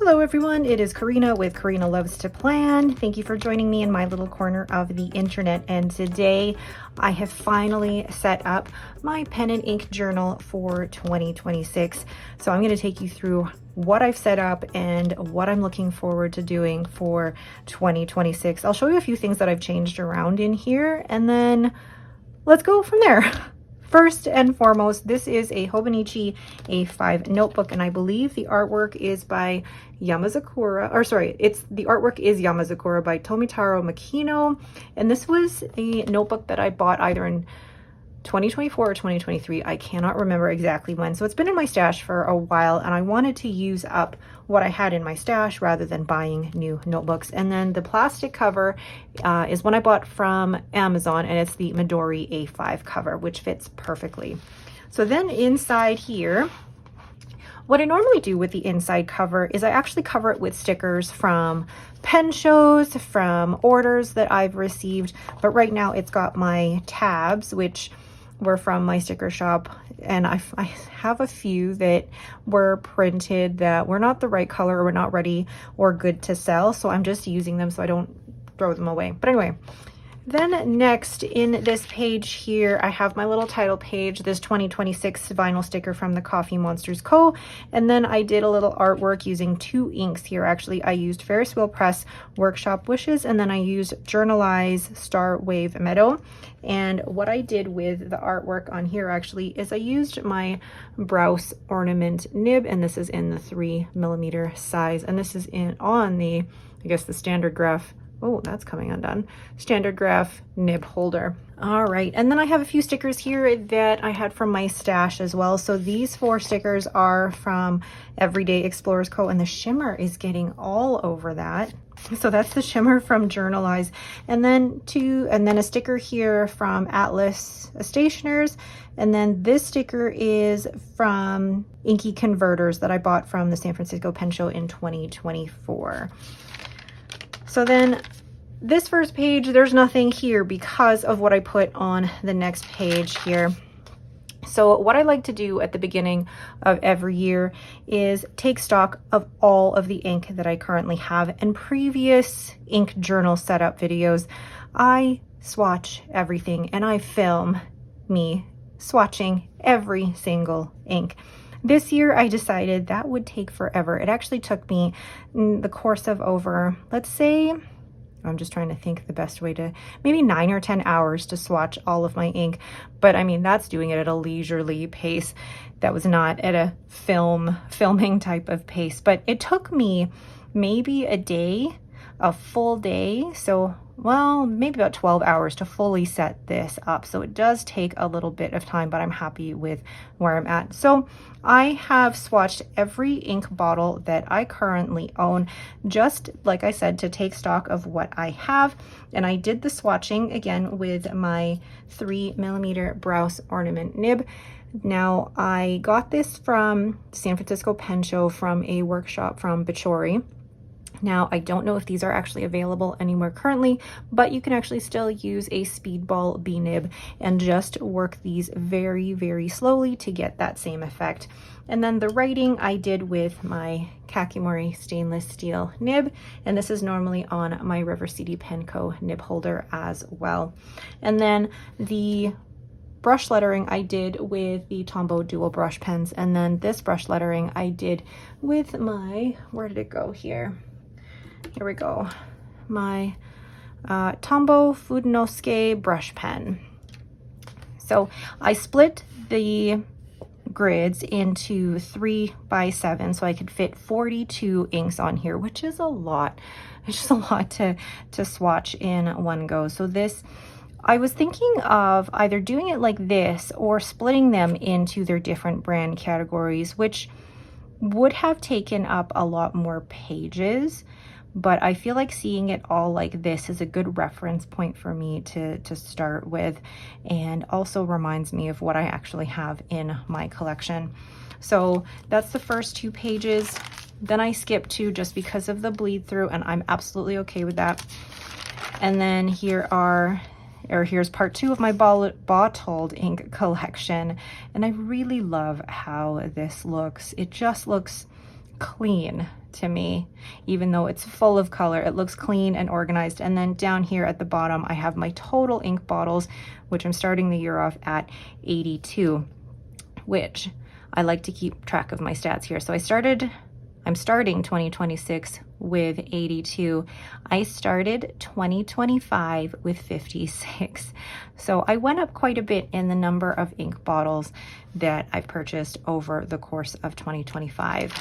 Hello everyone, it is Karina with Karina Loves to Plan. Thank you for joining me in my little corner of the internet, and today I have finally set up my pen and ink journal for 2026. So I'm going to take you through what I've set up and what I'm looking forward to doing for 2026. I'll show you a few things that I've changed around in here, and then let's go from there. First and foremost, this is a Hobonichi A5 notebook, and I believe the artwork is by the artwork is Yamazakura by Tomitaro Makino, and this was a notebook that I bought either in 2024 or 2023. I cannot remember exactly when. So it's been in my stash for a while, and I wanted to use up what I had in my stash rather than buying new notebooks. And then the plastic cover is one I bought from Amazon, and it's the Midori A5 cover, which fits perfectly. So then inside here, what I normally do with the inside cover is I actually cover it with stickers from pen shows, from orders that I've received. But right now it's got my tabs, which were from my sticker shop, and I have a few that were printed that were not the right color or were not ready or good to sell, so I'm just using them so I don't throw them away. But anyway, then next in this page here, I have my little title page, this 2026 vinyl sticker from the Coffee Monsters Co. And then I did a little artwork using two inks here. Actually, I used Ferris Wheel Press Workshop Wishes, and then I used Journalize Star Wave Meadow. And what I did with the artwork on here actually is I used my Browse ornament nib, and this is in the 3mm size, and this is on the, I guess, the standard graph. Oh, that's coming undone. Standard graph nib holder. All right, and then I have a few stickers here that I had from my stash as well. So these 4 stickers are from Everyday Explorers Co., and the shimmer is getting all over that. So that's the shimmer from Journalize, and then a sticker here from Atlas Stationers, and then this sticker is from Inky Converters that I bought from the San Francisco Pen Show in 2024. So then this first page, there's nothing here because of what I put on the next page here. So what I like to do at the beginning of every year is take stock of all of the ink that I currently have. And previous ink journal setup videos, I swatch everything and I film me swatching every single ink. This year, I decided that would take forever. It actually took me the course of over, let's say, I'm just trying to think the best way to, maybe 9 or 10 hours to swatch all of my ink. But I mean, that's doing it at a leisurely pace. That was not at a filming type of pace. But it took me maybe a full day. So, well, maybe about 12 hours to fully set this up. So it does take a little bit of time, but I'm happy with where I'm at. So I have swatched every ink bottle that I currently own, just like I said, to take stock of what I have. And I did the swatching again with my 3mm Browse ornament nib. Now I got this from San Francisco Pen Show from a workshop from Bichori. Now, I don't know if these are actually available anywhere currently, but you can actually still use a Speedball B-nib and just work these very, very slowly to get that same effect. And then the writing I did with my Kakimori stainless steel nib, and this is normally on my River City Pen Co. nib holder as well. And then the brush lettering I did with the Tombow dual brush pens, and then this brush lettering I did with my, where did it go here? Here we go, my Tombow Fudenosuke brush pen. So I split the grids into 3x7 so I could fit 42 inks on here, which is a lot. It's just a lot to swatch in one go. So this, I was thinking of either doing it like this or splitting them into their different brand categories, which would have taken up a lot more pages. But I feel like seeing it all like this is a good reference point for me to start with, and also reminds me of what I actually have in my collection. So that's the first 2 pages. Then I skip 2 just because of the bleed through, and I'm absolutely okay with that. And then here's part 2 of my bottled ink collection, and I really love how this looks. It just looks clean. to me, even though it's full of color. It looks clean and organized. And then down here at the bottom, I have my total ink bottles, which I'm starting the year off at 82, which I like to keep track of my stats here. So I'm starting 2026 with 82. I started 2025 with 56. So I went up quite a bit in the number of ink bottles that I purchased over the course of 2025.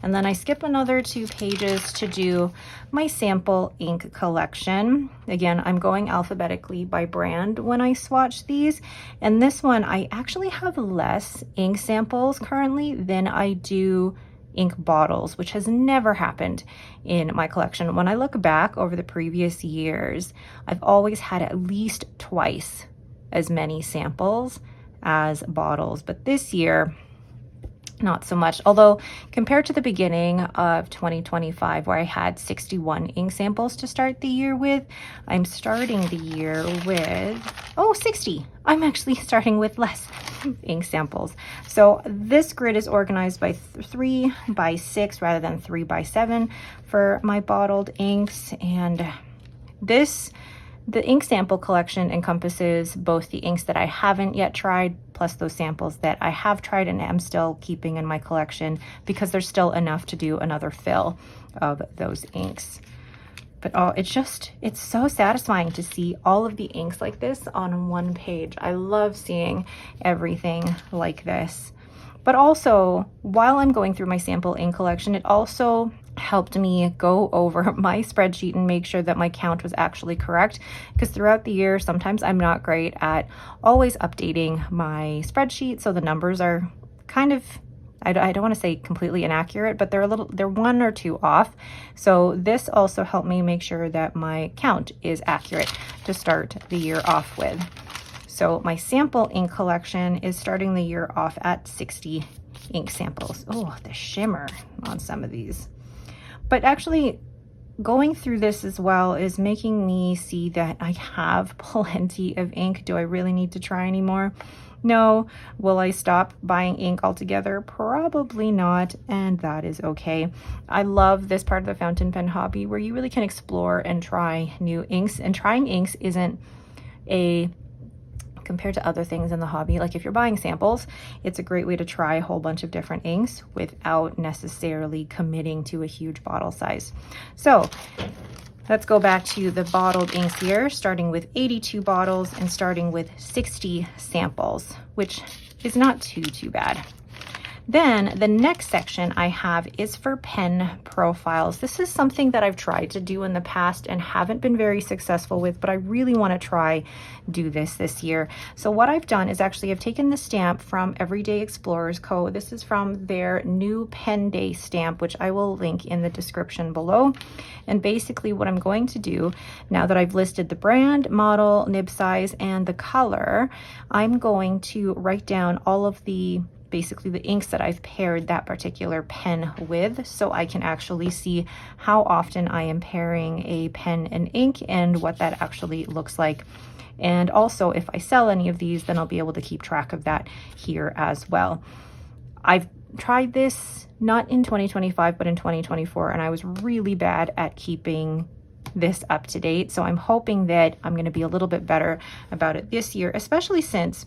And then I skip another 2 pages to do my sample ink collection. Again, I'm going alphabetically by brand when I swatch these. And this one, I actually have less ink samples currently than I do ink bottles, which has never happened in my collection. When I look back over the previous years, I've always had at least twice as many samples as bottles, but this year, not so much. Although compared to the beginning of 2025, where I had 61 ink samples to start the year with, I'm starting the year with, 60. I'm actually starting with less ink samples. So this grid is organized by 3 by 6 rather than 3 by 7 for my bottled inks. And the ink sample collection encompasses both the inks that I haven't yet tried, plus those samples that I have tried and am still keeping in my collection, because there's still enough to do another fill of those inks. But it's so satisfying to see all of the inks like this on one page. I love seeing everything like this. But also, while I'm going through my sample ink collection, it also helped me go over my spreadsheet and make sure that my count was actually correct, because throughout the year, sometimes I'm not great at always updating my spreadsheet. So the numbers are kind of, I don't want to say completely inaccurate, but they're 1 or 2 off. So this also helped me make sure that my count is accurate to start the year off with. So my sample ink collection is starting the year off at 60 ink samples. Oh, the shimmer on some of these. But actually, going through this as well is making me see that I have plenty of ink. Do I really need to try any more? No. Will I stop buying ink altogether? Probably not, and that is okay. I love this part of the fountain pen hobby where you really can explore and try new inks, and trying inks isn't compared to other things in the hobby, like if you're buying samples, it's a great way to try a whole bunch of different inks without necessarily committing to a huge bottle size. So let's go back to the bottled inks here, starting with 82 bottles and starting with 60 samples, which is not too bad. Then the next section I have is for pen profiles. This is something that I've tried to do in the past and haven't been very successful with, but I really want to try do this year. So what I've done is actually I've taken the stamp from Everyday Explorers Co. This is from their new Pen Day stamp, which I will link in the description below. And basically what I'm going to do, now that I've listed the brand, model, nib size, and the color, I'm going to write down all of basically the inks that I've paired that particular pen with, so I can actually see how often I am pairing a pen and ink and what that actually looks like. And also, if I sell any of these, then I'll be able to keep track of that here as well. I've tried this not in 2025, but in 2024, and I was really bad at keeping this up to date. So I'm hoping that I'm going to be a little bit better about it this year, especially since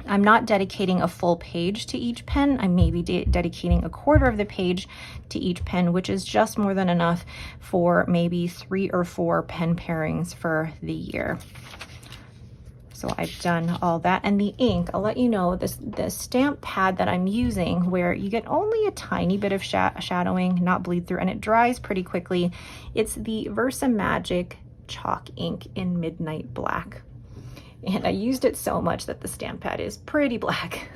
I'm not dedicating a full page to each pen. I may be dedicating a quarter of the page to each pen, which is just more than enough for maybe 3 or 4 pen pairings for the year. So I've done all that. And the ink, I'll let you know, the stamp pad that I'm using, where you get only a tiny bit of shadowing, not bleed through, and it dries pretty quickly. It's the Versa Magic chalk ink in Midnight Black. And I used it so much that the stamp pad is pretty black.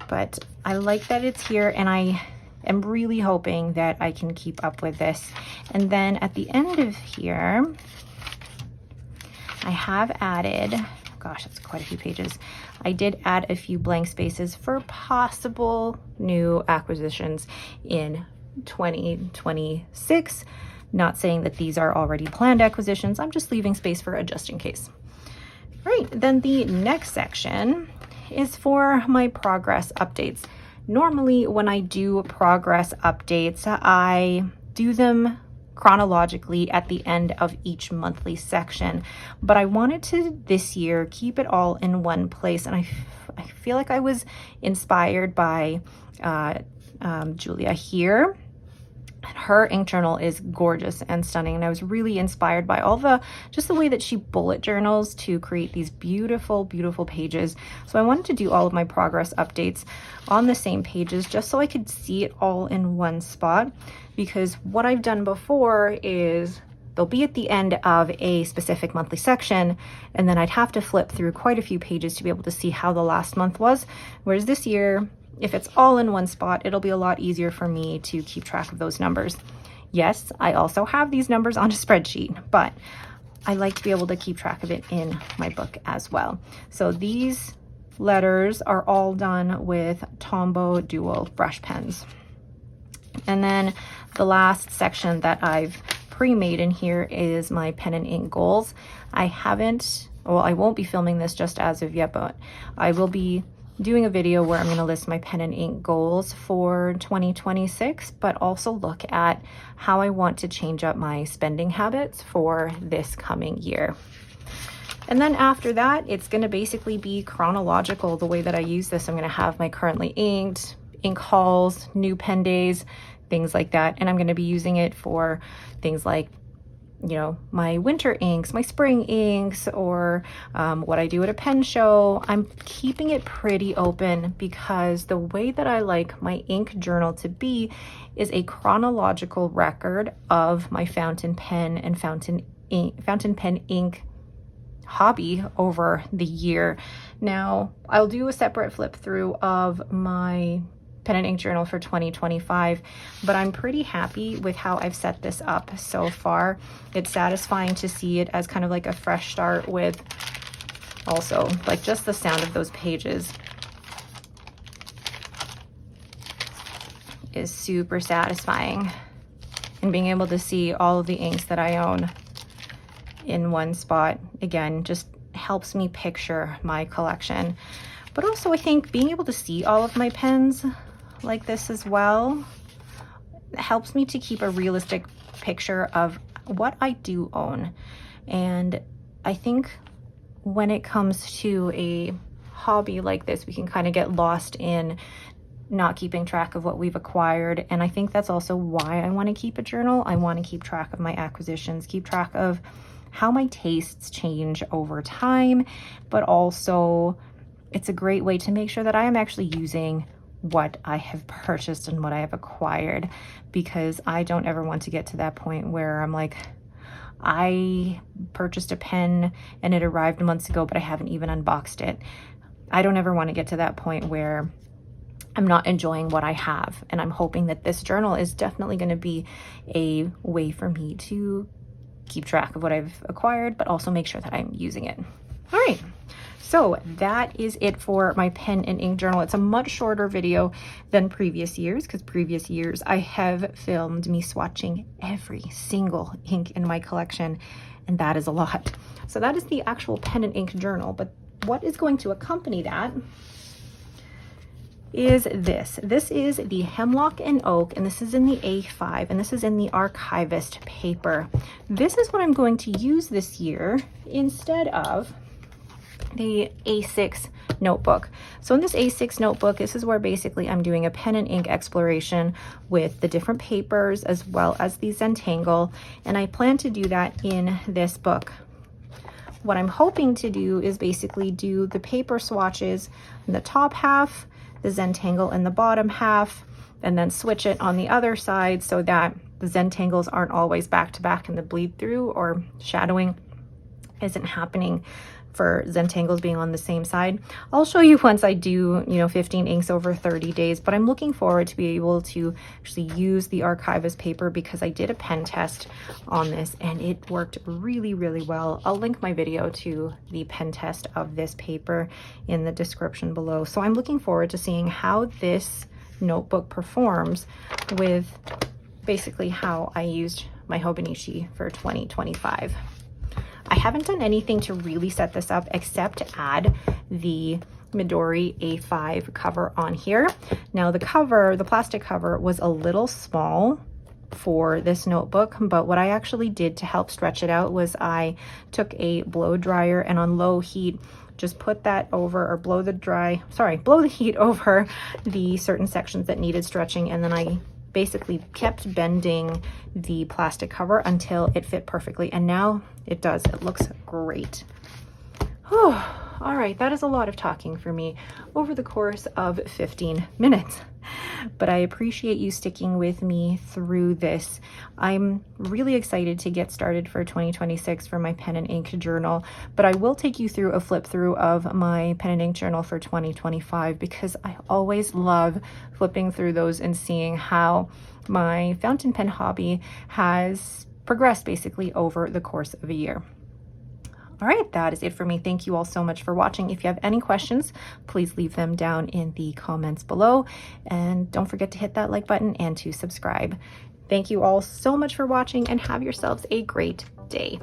But I like that it's here, and I am really hoping that I can keep up with this. And then at the end of here, I have added, gosh, that's quite a few pages. I did add a few blank spaces for possible new acquisitions in 2026. Not saying that these are already planned acquisitions. I'm just leaving space for a just in case. Right, then the next section is for my progress updates. normally when I do progress updates, I do them chronologically at the end of each monthly section, but I wanted to this year keep it all in one place, and I feel like I was inspired by Julia here. Her ink journal is gorgeous and stunning, and I was really inspired by all just the way that she bullet journals to create these beautiful, beautiful pages. So I wanted to do all of my progress updates on the same pages just so I could see it all in one spot, because what I've done before is they'll be at the end of a specific monthly section, and then I'd have to flip through quite a few pages to be able to see how the last month was, whereas this year, if it's all in one spot, it'll be a lot easier for me to keep track of those numbers. Yes, I also have these numbers on a spreadsheet, but I like to be able to keep track of it in my book as well. So these letters are all done with Tombow Dual brush pens. And then the last section that I've pre-made in here is my pen and ink goals. I won't be filming this just as of yet, but I will be doing a video where I'm going to list my pen and ink goals for 2026, but also look at how I want to change up my spending habits for this coming year. And then after that, it's going to basically be chronological the way that I use this. I'm going to have my currently inked, ink hauls, new pen days, things like that. And I'm going to be using it for things like, you know, my winter inks, my spring inks, or what I do at a pen show. I'm keeping it pretty open because the way that I like my ink journal to be is a chronological record of my fountain pen and fountain pen ink hobby over the year. Now, I'll do a separate flip through of my pen and ink journal for 2025, but I'm pretty happy with how I've set this up so far. It's satisfying to see it as kind of like a fresh start, with also like just the sound of those pages is super satisfying, and being able to see all of the inks that I own in one spot again just helps me picture my collection. But also I think being able to see all of my pens like this as well helps me to keep a realistic picture of what I do own. And I think when it comes to a hobby like this, we can kind of get lost in not keeping track of what we've acquired. And I think that's also why I want to keep a journal. I want to keep track of my acquisitions, keep track of how my tastes change over time, but also it's a great way to make sure that I am actually using what I have purchased and what I have acquired, because I don't ever want to get to that point where I'm like, I purchased a pen and it arrived months ago, but I haven't even unboxed it. I don't ever want to get to that point where I'm not enjoying what I have. And I'm hoping that this journal is definitely going to be a way for me to keep track of what I've acquired, but also make sure that I'm using it. All right. So that is it for my pen and ink journal. It's a much shorter video than previous years, because previous years I have filmed me swatching every single ink in my collection, and that is a lot. So that is the actual pen and ink journal, but what is going to accompany that is this. This is the Hemlock and Oak, and this is in the A5, and this is in the Archivist paper. This is what I'm going to use this year instead of the A6 notebook. So in this A6 notebook, this is where basically I'm doing a pen and ink exploration with the different papers as well as the Zentangle, and I plan to do that in this book. What I'm hoping to do is basically do the paper swatches in the top half, the Zentangle in the bottom half, and then switch it on the other side so that the Zentangles aren't always back to back and the bleed through or shadowing isn't happening for Zentangles being on the same side. I'll show you once I do, 15 inks over 30 days, but I'm looking forward to be able to actually use the Archivist paper because I did a pen test on this and it worked really, really well. I'll link my video to the pen test of this paper in the description below. So I'm looking forward to seeing how this notebook performs with basically how I used my Hobonichi for 2025. I haven't done anything to really set this up except add the Midori A5 cover on here. Now the cover, the plastic cover, was a little small for this notebook, but what I actually did to help stretch it out was I took a blow dryer and on low heat just put that over, or blow the heat over the certain sections that needed stretching, and then I basically kept bending the plastic cover until it fit perfectly, and now it does. It looks great. Whew. All right, that is a lot of talking for me over the course of 15 minutes. But I appreciate you sticking with me through this. I'm really excited to get started for 2026 for my pen and ink journal, but I will take you through a flip through of my pen and ink journal for 2025 because I always love flipping through those and seeing how my fountain pen hobby has progressed basically over the course of a year. All right, that is it for me. Thank you all so much for watching. If you have any questions, please leave them down in the comments below. And don't forget to hit that like button and to subscribe. Thank you all so much for watching and have yourselves a great day.